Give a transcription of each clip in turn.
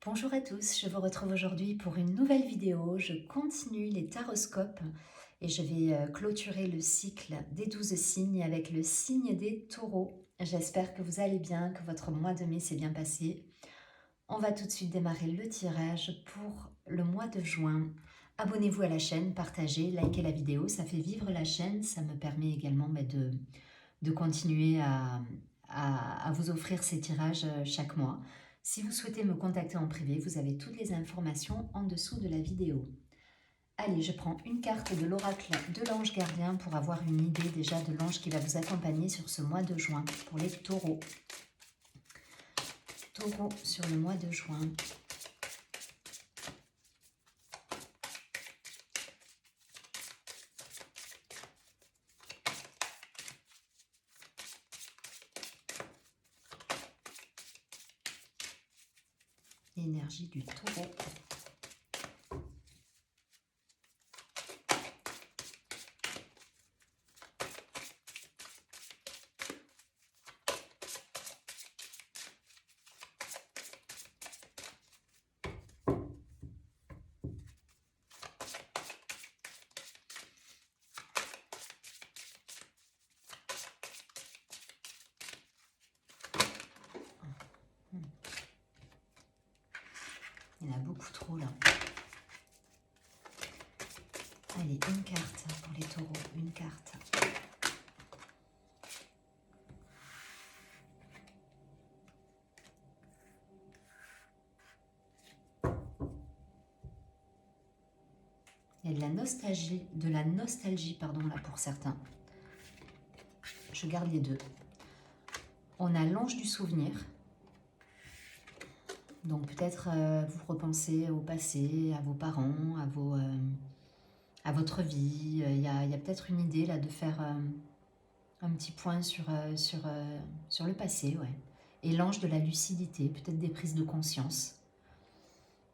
Bonjour à tous, je vous retrouve aujourd'hui pour une nouvelle vidéo. Je continue les taroscopes et je vais clôturer le cycle des 12 signes avec le signe des taureaux. J'espère que vous allez bien, que votre mois de mai s'est bien passé. On va tout de suite démarrer le tirage pour le mois de juin. Abonnez-vous à la chaîne, partagez, likez la vidéo, ça fait vivre la chaîne, ça me permet également de continuer à vous offrir ces tirages chaque mois. Si vous souhaitez me contacter en privé, vous avez toutes les informations en dessous de la vidéo. Allez, je prends une carte de l'oracle de l'ange gardien pour avoir une idée déjà de l'ange qui va vous accompagner sur ce mois de juin pour les taureaux. Taureaux sur le mois de juin. L'énergie du taureau. Il y en a beaucoup trop là. Allez, une carte pour les taureaux, une carte. Il y a de la nostalgie pardon, là pour certains. Je garde les deux. On a l'ange du souvenir. Donc peut-être vous repensez au passé, à vos parents, à votre vie. Il y a peut-être une idée là de faire un petit point sur le passé. Ouais. Et l'ange de la lucidité, peut-être des prises de conscience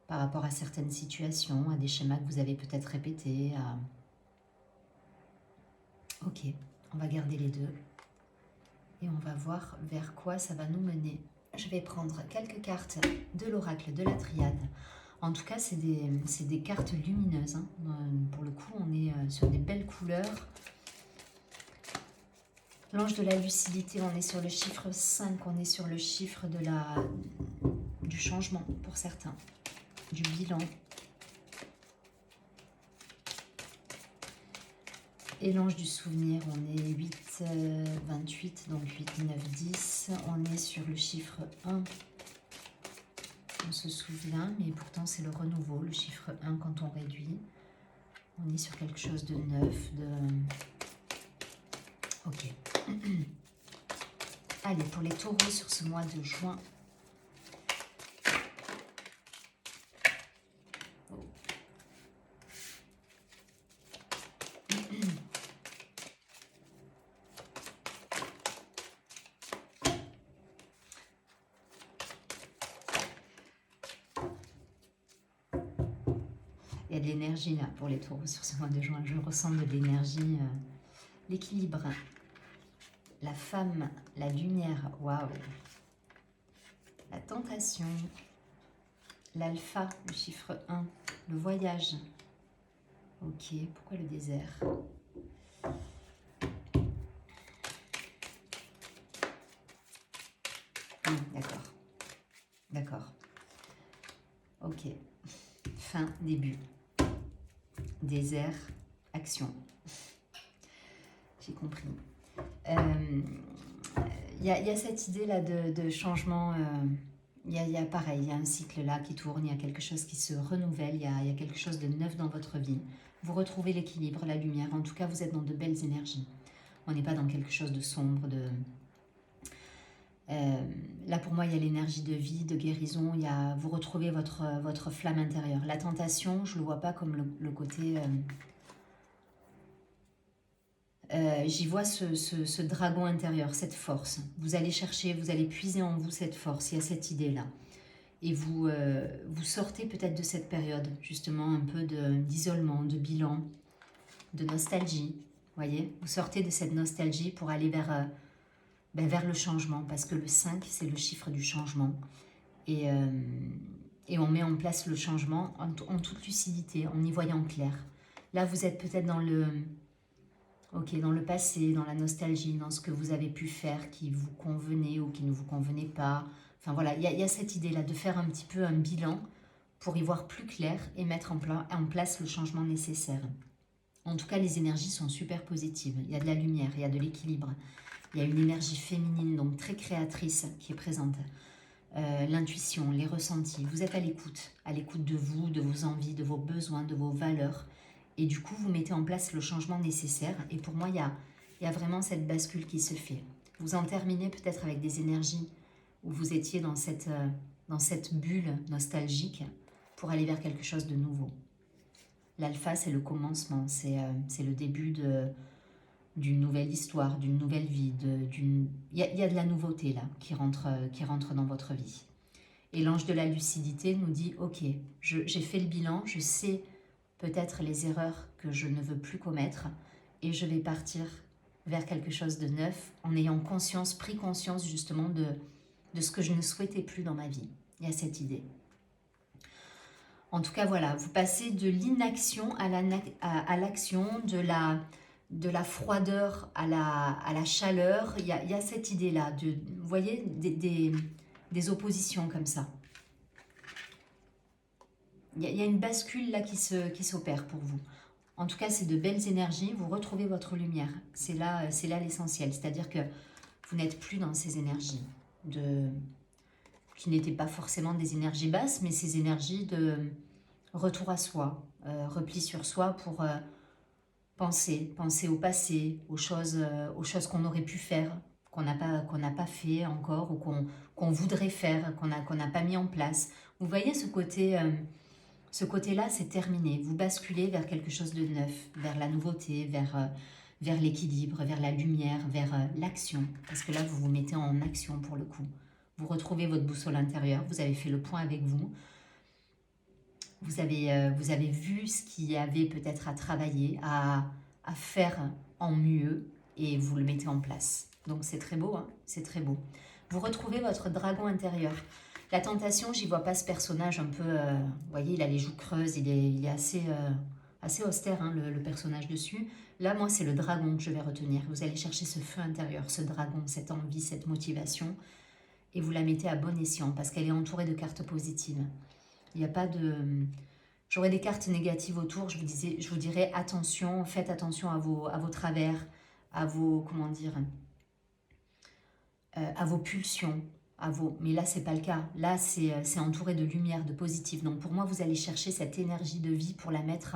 par rapport à certaines situations, à des schémas que vous avez peut-être répétés. Ok, on va garder les deux. Et on va voir vers quoi ça va nous mener. Je vais prendre quelques cartes de l'oracle de la triade. En tout cas, c'est des cartes lumineuses. Hein. Pour le coup, on est sur des belles couleurs. L'ange de la lucidité, on est sur le chiffre 5. On est sur le chiffre du changement pour certains. Du bilan. Et l'ange du souvenir, on est 8, 28, donc 8, 9, 10. On est sur le chiffre 1. On se souvient, mais pourtant c'est le renouveau, le chiffre 1 quand on réduit. On est sur quelque chose de neuf, Ok. Allez, pour les taureaux sur ce mois de juin. Il y a de l'énergie là pour les taureaux sur ce mois de juin. Je ressens de l'énergie, l'équilibre, la femme, la lumière, waouh. La tentation, l'alpha, le chiffre 1, le voyage. Ok, pourquoi le désert? D'accord, d'accord. Ok, fin, début. Désert, action. J'ai compris. Il y a cette idée-là de changement. Il y a pareil, il y a un cycle là qui tourne, il y a quelque chose qui se renouvelle, il y a quelque chose de neuf dans votre vie. Vous retrouvez l'équilibre, la lumière. En tout cas, vous êtes dans de belles énergies. On n'est pas dans quelque chose de sombre, là pour moi il y a l'énergie de vie, de guérison, vous retrouvez votre flamme intérieure. La tentation, je ne le vois pas comme le côté... j'y vois ce dragon intérieur, cette force. Vous allez chercher, vous allez puiser en vous cette force, il y a cette idée-là. Et vous sortez peut-être de cette période, justement, un peu d'isolement, de bilan, de nostalgie. Voyez, vous sortez de cette nostalgie pour aller vers le changement, parce que le 5, c'est le chiffre du changement. Et et on met en place le changement en toute lucidité, en y voyant clair. Là, vous êtes peut-être dans dans le passé, dans la nostalgie, dans ce que vous avez pu faire qui vous convenait ou qui ne vous convenait pas. Enfin voilà, il y a cette idée-là de faire un petit peu un bilan pour y voir plus clair et mettre en place le changement nécessaire. En tout cas, les énergies sont super positives. Il y a de la lumière, il y a de l'équilibre. Il y a une énergie féminine, donc très créatrice, qui est présente. L'intuition, les ressentis. Vous êtes à l'écoute de vous, de vos envies, de vos besoins, de vos valeurs. Et du coup, vous mettez en place le changement nécessaire. Et pour moi, il y a vraiment cette bascule qui se fait. Vous en terminez peut-être avec des énergies où vous étiez dans cette bulle nostalgique pour aller vers quelque chose de nouveau. L'alpha, c'est le commencement, c'est le début d'une nouvelle histoire, d'une nouvelle vie. Il y a de la nouveauté là qui rentre dans votre vie. Et l'ange de la lucidité nous dit, ok, j'ai fait le bilan, je sais peut-être les erreurs que je ne veux plus commettre et je vais partir vers quelque chose de neuf en ayant pris conscience justement de ce que je ne souhaitais plus dans ma vie. Il y a cette idée. En tout cas, voilà, vous passez de l'inaction à l'action, de la froideur à la chaleur. Il y a cette idée-là, vous voyez, des oppositions comme ça. Il y a une bascule là qui s'opère pour vous. En tout cas, c'est de belles énergies, vous retrouvez votre lumière. C'est là l'essentiel, c'est-à-dire que vous n'êtes plus dans ces énergies qui n'étaient pas forcément des énergies basses, mais ces énergies de retour à soi, repli sur soi pour penser au passé, aux choses qu'on aurait pu faire, qu'on n'a pas fait encore, ou qu'on voudrait faire, qu'on n'a pas mis en place. Vous voyez ce côté-là, c'est terminé. Vous basculez vers quelque chose de neuf, vers la nouveauté, vers l'équilibre, vers la lumière, vers l'action. Parce que là, vous vous mettez en action pour le coup. Vous retrouvez votre boussole intérieure, vous avez fait le point avec vous. Vous avez vu ce qu'il y avait peut-être à travailler, à faire en mieux, et vous le mettez en place. Donc c'est très beau, hein, c'est très beau. Vous retrouvez votre dragon intérieur. La tentation, j'y vois pas ce personnage un peu... vous voyez, il a les joues creuses, il est assez austère, hein, le personnage dessus. Là, moi, c'est le dragon que je vais retenir. Vous allez chercher ce feu intérieur, ce dragon, cette envie, cette motivation, et vous la mettez à bon escient, parce qu'elle est entourée de cartes positives. Il n'y a pas de... J'aurais des cartes négatives autour, je vous dirais attention, faites attention à vos travers, à vos, comment dire, à vos pulsions, mais là, c'est pas le cas. Là, c'est entouré de lumière, de positif. Donc, pour moi, vous allez chercher cette énergie de vie pour la mettre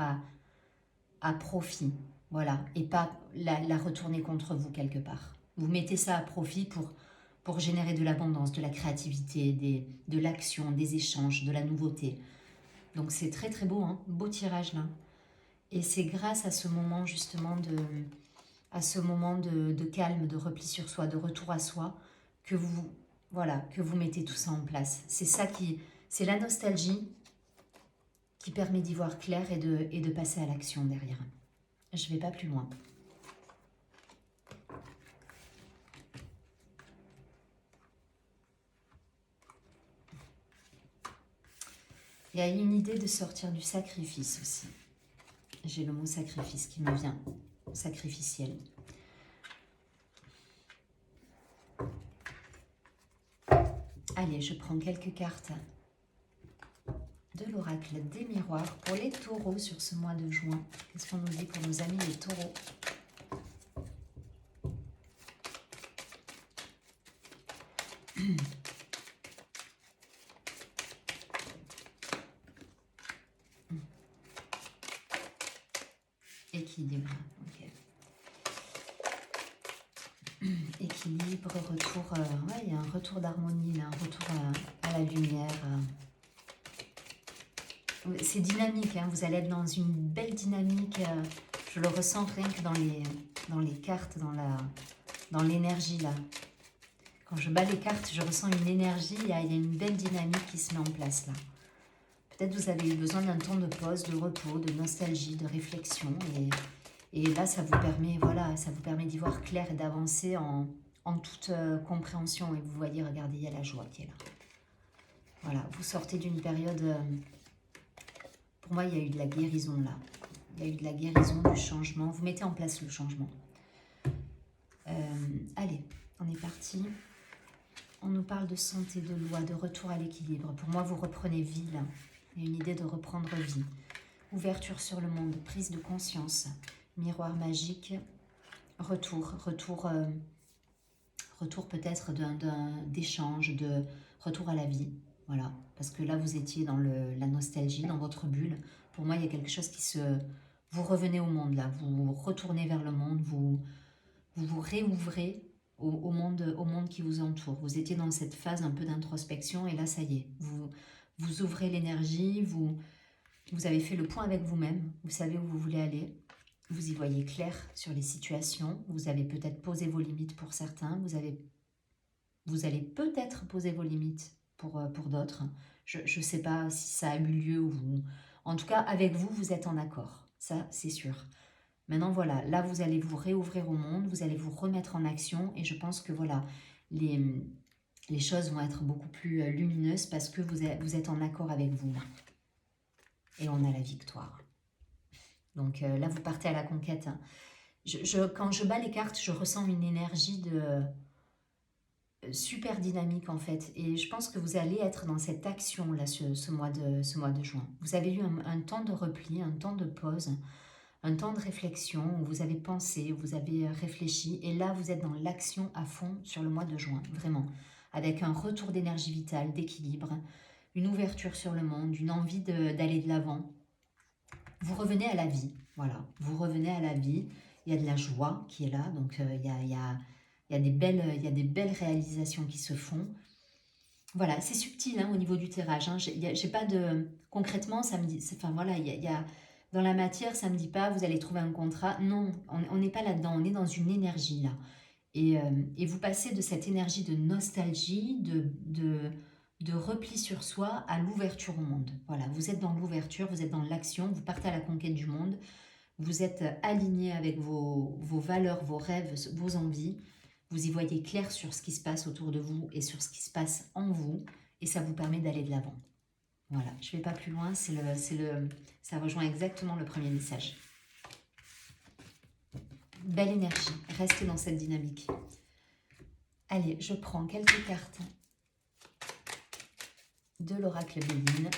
à profit. Voilà. Et pas la retourner contre vous quelque part. Vous mettez ça à profit pour générer de l'abondance, de la créativité, de l'action, des échanges, de la nouveauté. Donc, c'est très, très beau, hein, beau tirage là. Et c'est grâce à ce moment, justement, de calme, de repli sur soi, de retour à soi, que vous mettez tout ça en place. C'est la nostalgie qui permet d'y voir clair et de passer à l'action derrière. Je ne vais pas plus loin. Il y a une idée de sortir du sacrifice aussi. J'ai le mot sacrifice qui me vient, sacrificiel. Allez, je prends quelques cartes de l'oracle des miroirs pour les taureaux sur ce mois de juin. Qu'est-ce qu'on nous dit pour nos amis les taureaux? Équilibre, ok. Équilibre, retour, ouais, il y a un retour d'harmonie, un retour à la lumière. C'est dynamique, hein, vous allez être dans une belle dynamique, je le ressens rien que dans les cartes, dans l'énergie là. Quand je bats les cartes, je ressens une énergie, il y a une belle dynamique qui se met en place là. Peut-être vous avez eu besoin d'un temps de pause, de repos, de nostalgie, de réflexion. Et là, ça vous permet, voilà, ça vous permet d'y voir clair et d'avancer en toute compréhension. Et vous voyez, regardez, il y a la joie qui est là. Voilà, vous sortez d'une période... pour moi, il y a eu de la guérison là. Il y a eu de la guérison, du changement. Vous mettez en place le changement. Allez, on est parti. On nous parle de santé, de loi, de retour à l'équilibre. Pour moi, vous reprenez vie là. Il y a une idée de reprendre vie. Ouverture sur le monde, prise de conscience, miroir magique, retour peut-être d'échange, de retour à la vie. Voilà, parce que là, vous étiez dans la nostalgie, dans votre bulle. Pour moi, il y a quelque chose qui se... Vous revenez au monde là, vous retournez vers le monde, vous réouvrez au monde qui vous entoure. Vous étiez dans cette phase un peu d'introspection et là, ça y est, vous ouvrez l'énergie, vous avez fait le point avec vous-même, vous savez où vous voulez aller, vous y voyez clair sur les situations, vous avez peut-être posé vos limites pour certains, vous allez peut-être poser vos limites pour d'autres. Je ne sais pas si ça a eu lieu ou vous... En tout cas, avec vous, vous êtes en accord, ça c'est sûr. Maintenant, voilà, là, vous allez vous réouvrir au monde, vous allez vous remettre en action et je pense que, voilà, les choses vont être beaucoup plus lumineuses parce que vous êtes en accord avec vous. Et on a la victoire. Donc là, vous partez à la conquête. Quand je bats les cartes, je ressens une énergie de super dynamique en fait. Et je pense que vous allez être dans cette action-là ce mois de juin. Vous avez eu un temps de repli, un temps de pause, un temps de réflexion où vous avez pensé, où vous avez réfléchi. Et là, vous êtes dans l'action à fond sur le mois de juin, vraiment. Avec un retour d'énergie vitale, d'équilibre, une ouverture sur le monde, une envie d'aller de l'avant. Vous revenez à la vie, voilà. Vous revenez à la vie. Il y a de la joie qui est là, donc il y a des belles réalisations qui se font. Voilà, c'est subtil hein, au niveau du tirage. Hein. J'ai pas de... Concrètement, ça me dit... Enfin voilà, dans la matière, ça me dit pas, vous allez trouver un contrat. Non, on n'est pas là-dedans, on est dans une énergie là. Et vous passez de cette énergie de nostalgie, de repli sur soi à l'ouverture au monde. Voilà, vous êtes dans l'ouverture, vous êtes dans l'action, vous partez à la conquête du monde, vous êtes aligné avec vos valeurs, vos rêves, vos envies, vous y voyez clair sur ce qui se passe autour de vous et sur ce qui se passe en vous, et ça vous permet d'aller de l'avant. Voilà, je ne vais pas plus loin, ça rejoint exactement le premier message. Belle énergie, restez dans cette dynamique. Allez, je prends quelques cartes de l'oracle Béline.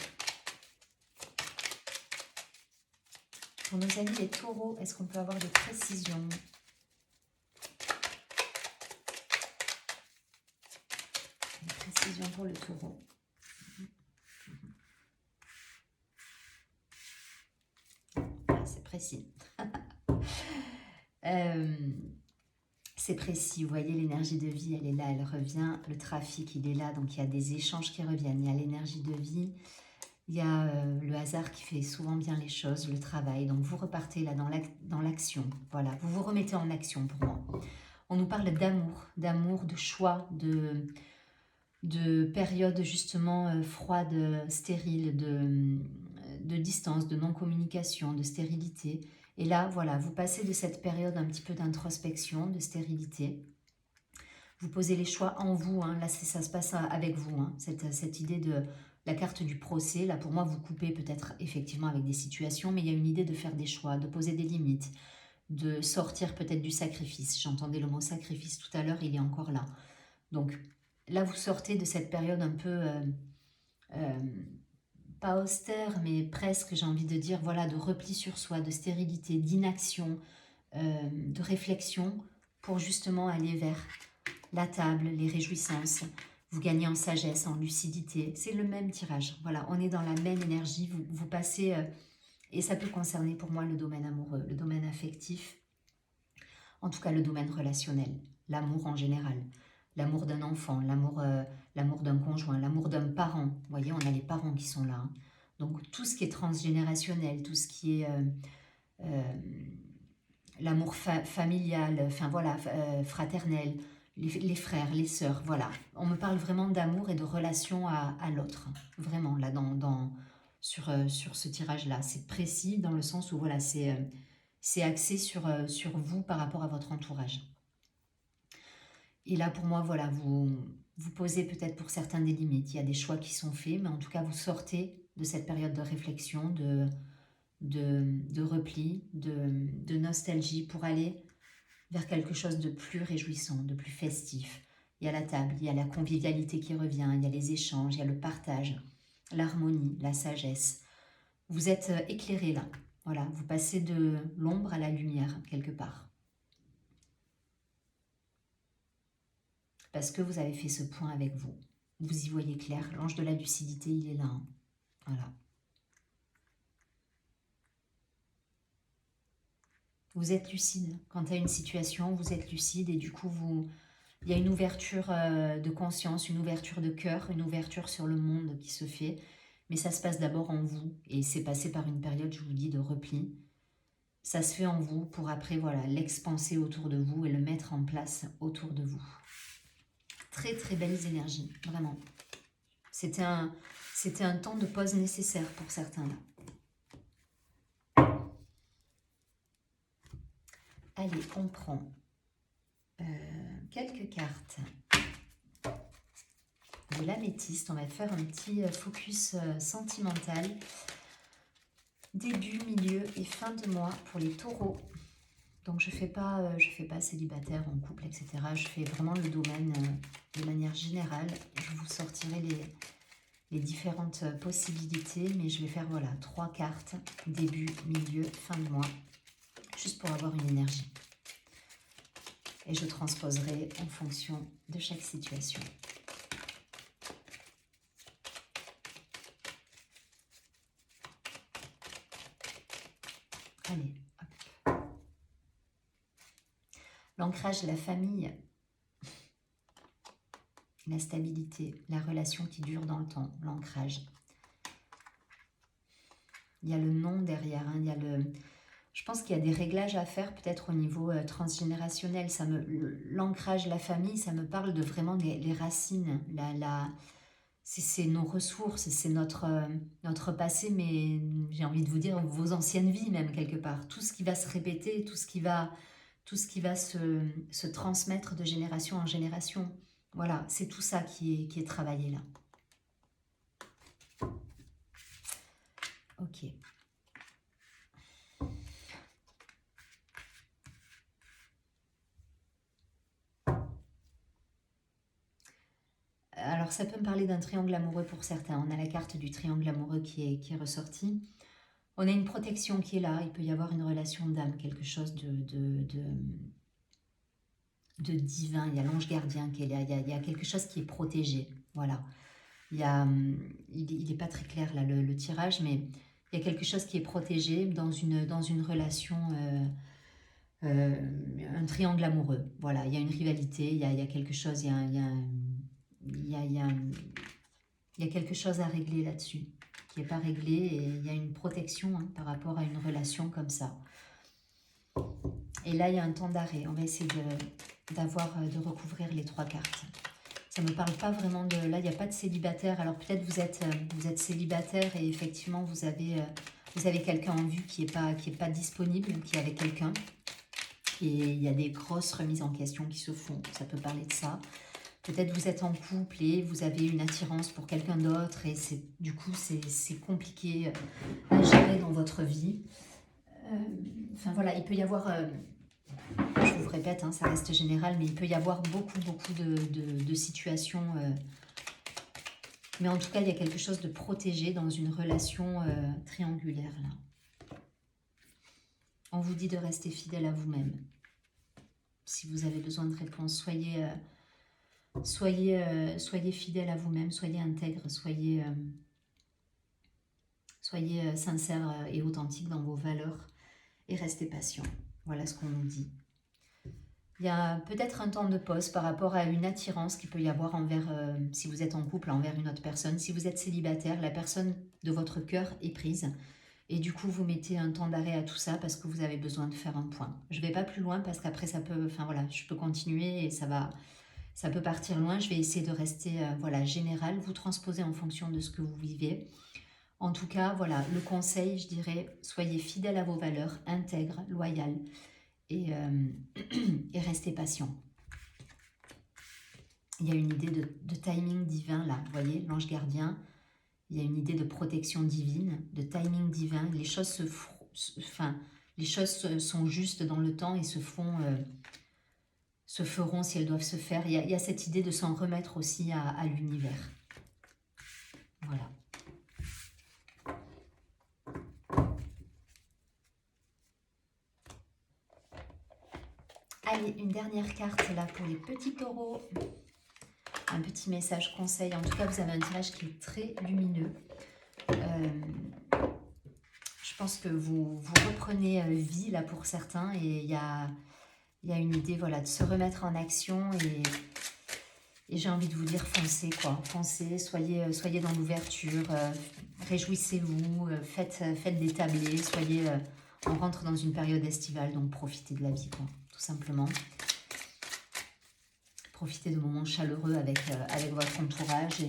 Pour nos amis les taureaux, est-ce qu'on peut avoir des précisions? Des précisions pour le taureau. Ah, c'est précis. C'est précis, vous voyez l'énergie de vie, elle est là, elle revient, le trafic il est là, donc il y a des échanges qui reviennent, il y a l'énergie de vie, il y a le hasard qui fait souvent bien les choses, le travail, donc vous repartez là dans l'action, voilà, vous vous remettez en action pour moi. On nous parle d'amour, de choix, de périodes justement froides, stériles, de distance, de non-communication, de stérilité. Et là, voilà, vous passez de cette période un petit peu d'introspection, de stérilité. Vous posez les choix en vous, hein. Là ça se passe avec vous, hein. Cette idée de la carte du procès. Là pour moi, vous coupez peut-être effectivement avec des situations, mais il y a une idée de faire des choix, de poser des limites, de sortir peut-être du sacrifice. J'entendais le mot sacrifice tout à l'heure, il est encore là. Donc là, vous sortez de cette période un peu... pas austère, mais presque, j'ai envie de dire, voilà, de repli sur soi, de stérilité, d'inaction, de réflexion, pour justement aller vers la table, les réjouissances. Vous gagnez en sagesse, en lucidité. C'est le même tirage. Voilà, on est dans la même énergie. Vous passez, et ça peut concerner pour moi le domaine amoureux, le domaine affectif, en tout cas le domaine relationnel, l'amour en général. L'amour d'un enfant, l'amour d'un conjoint, l'amour d'un parent. Vous voyez, on a les parents qui sont là. Hein. Donc tout ce qui est transgénérationnel, tout ce qui est l'amour familial, enfin voilà, fraternel, les frères, les sœurs, voilà. On me parle vraiment d'amour et de relation à l'autre. Vraiment, là, sur ce tirage-là. C'est précis dans le sens où, voilà, c'est axé sur vous par rapport à votre entourage. Et là, pour moi, voilà, vous Vous posez peut-être pour certains des limites. Il y a des choix qui sont faits, mais en tout cas, vous sortez de cette période de réflexion, de repli, de nostalgie pour aller vers quelque chose de plus réjouissant, de plus festif. Il y a la table, il y a la convivialité qui revient, il y a les échanges, il y a le partage, l'harmonie, la sagesse. Vous êtes éclairé là. Voilà, vous passez de l'ombre à la lumière quelque part. Parce que vous avez fait ce point avec vous. Vous y voyez clair. L'ange de la lucidité, il est là. Hein. Voilà. Vous êtes lucide. Quant à une situation, vous êtes lucide et du coup, il y a une ouverture de conscience, une ouverture de cœur, une ouverture sur le monde qui se fait. Mais ça se passe d'abord en vous et c'est passé par une période, je vous dis, de repli. Ça se fait en vous pour après, voilà, l'expanser autour de vous et le mettre en place autour de vous. Très, très belles énergies, vraiment. C'était un temps de pause nécessaire pour certains là. Allez, on prend quelques cartes de l'améthyste. On va faire un petit focus sentimental. Début, milieu et fin de mois pour les taureaux. Donc je fais pas célibataire, en couple, etc. Je fais vraiment le domaine de manière générale. Je vous sortirai les différentes possibilités, mais je vais faire voilà 3 cartes, début, milieu, fin de mois, juste pour avoir une énergie. Et je transposerai en fonction de chaque situation. Allez, hop. L'ancrage, la famille, la stabilité, la relation qui dure dans le temps, l'ancrage. Il y a le nom derrière, hein, il y a je pense qu'il y a des réglages à faire peut-être au niveau transgénérationnel. L'ancrage, la famille, ça me parle de vraiment les racines, c'est nos ressources, c'est notre passé, mais j'ai envie de vous dire vos anciennes vies même quelque part. Tout ce qui va se répéter, tout ce qui va se transmettre de génération en génération. Voilà, c'est tout ça qui est travaillé là. Ok. Alors ça peut me parler d'un triangle amoureux pour certains. On a la carte du triangle amoureux qui est ressortie. On a une protection qui est là. Il peut y avoir une relation d'âme, quelque chose de divin. Il y a l'ange gardien qui est là. Il y a quelque chose qui est protégé. Voilà. Il n'est pas très clair là le tirage, mais il y a quelque chose qui est protégé dans une relation, un triangle amoureux. Voilà, il y a une rivalité, il y a quelque chose, il y a quelque chose à régler là-dessus, qui n'est pas réglé, et il y a une protection hein, par rapport à une relation comme ça. Et là, il y a un temps d'arrêt. On va essayer de recouvrir les 3 cartes. Ça ne me parle pas vraiment de... Là, il n'y a pas de célibataire. Alors peut-être vous êtes célibataire et effectivement, vous avez quelqu'un en vue qui est pas disponible, qui est avec quelqu'un. Et il y a des grosses remises en question qui se font. Ça peut parler de ça. Peut-être vous êtes en couple et vous avez une attirance pour quelqu'un d'autre et du coup, c'est compliqué à gérer dans votre vie. Enfin voilà, il peut y avoir... je vous répète, hein, ça reste général, mais il peut y avoir beaucoup de situations. Mais en tout cas, il y a quelque chose de protégé dans une relation triangulaire. Là. On vous dit de rester fidèle à vous-même. Si vous avez besoin de réponses, soyez fidèle à vous-même, soyez intègre, soyez sincère et authentique dans vos valeurs et restez patient. Voilà ce qu'on nous dit. Il y a peut-être un temps de pause par rapport à une attirance qu'il peut y avoir envers, si vous êtes en couple, envers une autre personne. Si vous êtes célibataire, la personne de votre cœur est prise. Et du coup, vous mettez un temps d'arrêt à tout ça parce que vous avez besoin de faire un point. Je ne vais pas plus loin parce qu'après, ça peut... Enfin voilà, je peux continuer et ça peut partir loin. Je vais essayer de rester voilà, général. Vous transposez en fonction de ce que vous vivez. En tout cas, voilà, le conseil, je dirais, soyez fidèle à vos valeurs, intègre, loyal. Et restez patient. il y a une idée de timing divin là, vous voyez, l'ange gardien. Il y a une idée de protection divine, de timing divin. Les choses les choses sont justes dans le temps et se feront si elles doivent se faire. Il y a cette idée de s'en remettre aussi à l'univers. Voilà. Allez, une dernière carte là pour les petits taureaux. Un petit message conseil. En tout cas, vous avez un tirage qui est très lumineux. Je pense que vous reprenez vie là pour certains et il y a une idée voilà, de se remettre en action et j'ai envie de vous dire foncez quoi. Foncez, soyez dans l'ouverture, réjouissez-vous, faites des tablés, on rentre dans une période estivale donc profitez de la vie quoi, tout simplement. Profitez de moments chaleureux avec votre entourage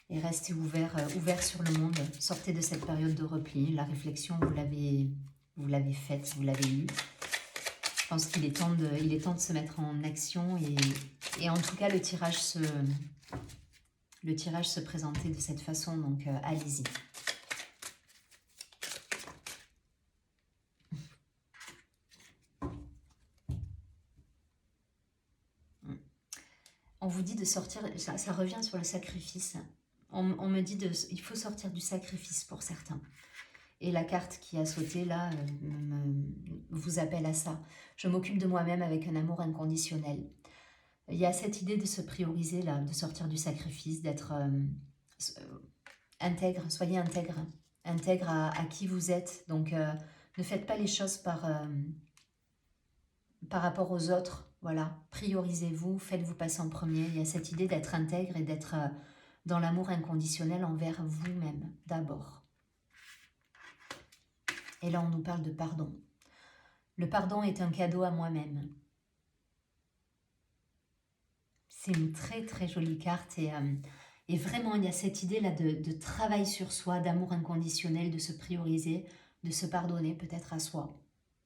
et restez ouvert sur le monde. Sortez de cette période de repli. La réflexion, vous l'avez faite, vous l'avez eue. Je pense qu'il est temps de se mettre en action et en tout cas le tirage se présentait de cette façon, donc allez-y. On vous dit de sortir, ça revient sur le sacrifice. On me dit il faut sortir du sacrifice pour certains. Et la carte qui a sauté là vous appelle à ça. Je m'occupe de moi-même avec un amour inconditionnel. Il y a cette idée de se prioriser là, de sortir du sacrifice, d'être intègre, soyez intègre. Intègre à qui vous êtes. Donc ne faites pas les choses par rapport aux autres. Voilà, priorisez-vous, faites-vous passer en premier. Il y a cette idée d'être intègre et d'être dans l'amour inconditionnel envers vous-même d'abord. Et là, on nous parle de pardon. Le pardon est un cadeau à moi-même. C'est une très très jolie carte et vraiment, il y a cette idée-là de travail sur soi, d'amour inconditionnel, de se prioriser, de se pardonner peut-être à soi.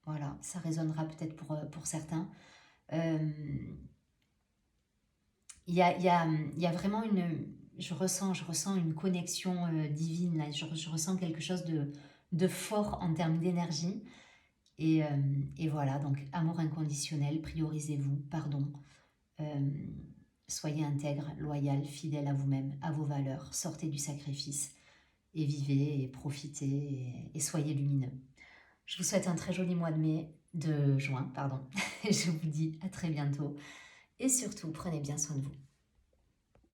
Voilà, ça résonnera peut-être pour certains. Il y a vraiment je ressens une connexion divine, là. Je ressens quelque chose de fort en termes d'énergie. Et voilà, donc amour inconditionnel, priorisez-vous, pardon. Soyez intègre, loyal, fidèle à vous-même, à vos valeurs. Sortez du sacrifice et vivez et profitez et soyez lumineux. Je vous souhaite un très joli mois de juin, pardon. Et je vous dis à très bientôt. Et surtout, prenez bien soin de vous.